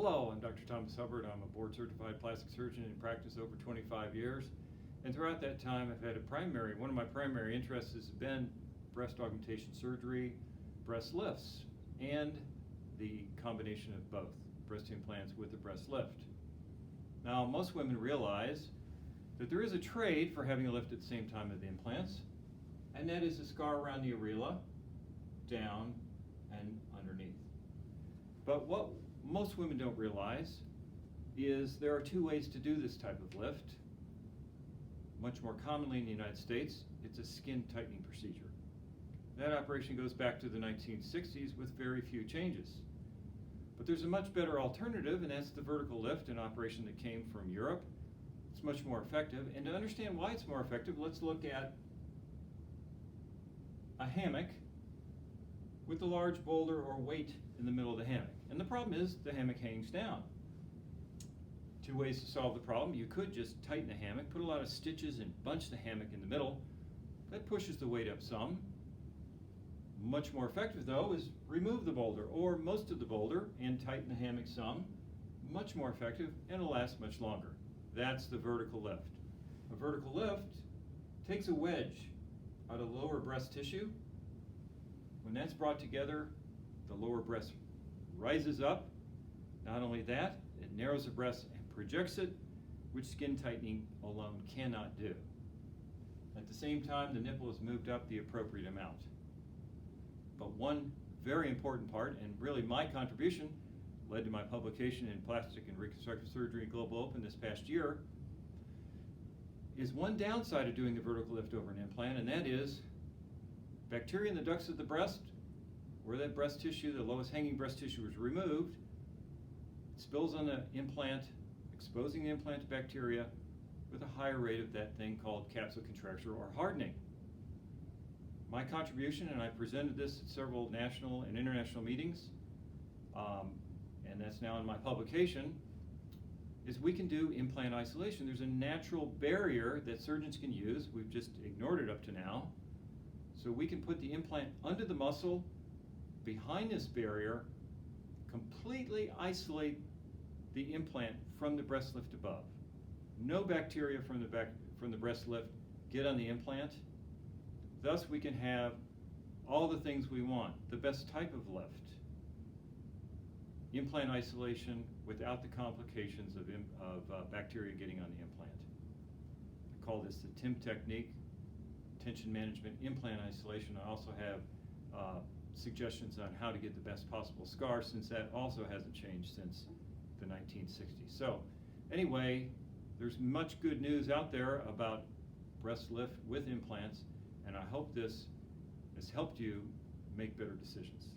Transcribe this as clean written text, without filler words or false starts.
Hello, I'm Dr. Thomas Hubbard. I'm a board-certified plastic surgeon in practice over 25 years. And throughout that time, I've had one of my primary interests has been breast augmentation surgery, breast lifts, and the combination of both, breast implants with the breast lift. Now, most women realize that there is a trade for having a lift at the same time as the implants, and that is a scar around the areola, down, and underneath. But what most women don't realize is there are two ways to do this type of lift. Much more commonly in the United States, it's a skin tightening procedure. That operation goes back to the 1960s with very few changes. But there's a much better alternative, and that's the vertical lift, an operation that came from Europe. It's much more effective, and to understand why it's more effective, let's look at a hammock with a large boulder or weight in the middle of the hammock. And the problem is the hammock hangs down. Two ways to solve the problem. You could just tighten the hammock, put a lot of stitches and bunch the hammock in the middle. That pushes the weight up some. Much more effective though is remove the boulder or most of the boulder and tighten the hammock some. Much more effective and it'll last much longer. That's the vertical lift. A vertical lift takes a wedge out of lower breast tissue. When that's brought together, the lower breast rises up. Not only that, it narrows the breast and projects it, which skin tightening alone cannot do. At the same time, the nipple is moved up the appropriate amount. But one very important part, and really my contribution, led to my publication in Plastic and Reconstructive Surgery and Global Open this past year, is one downside of doing the vertical lift over an implant, and that is bacteria in the ducts of the breast, where that breast tissue, the lowest hanging breast tissue, was removed, it spills on the implant, exposing the implant to bacteria with a higher rate of that thing called capsule contracture or hardening. My contribution, and I presented this at several national and international meetings, and that's now in my publication, is we can do implant isolation. There's a natural barrier that surgeons can use. We've just ignored it up to now. So we can put the implant under the muscle, behind this barrier, completely isolate the implant from the breast lift above. No bacteria from the breast lift get on the implant. Thus we can have all the things we want, the best type of lift. Implant isolation without the complications of bacteria getting on the implant. I call this the TIM technique, tension management implant isolation. I also have suggestions on how to get the best possible scar, since that also hasn't changed since the 1960s. So anyway, there's much good news out there about breast lift with implants, and I hope this has helped you make better decisions.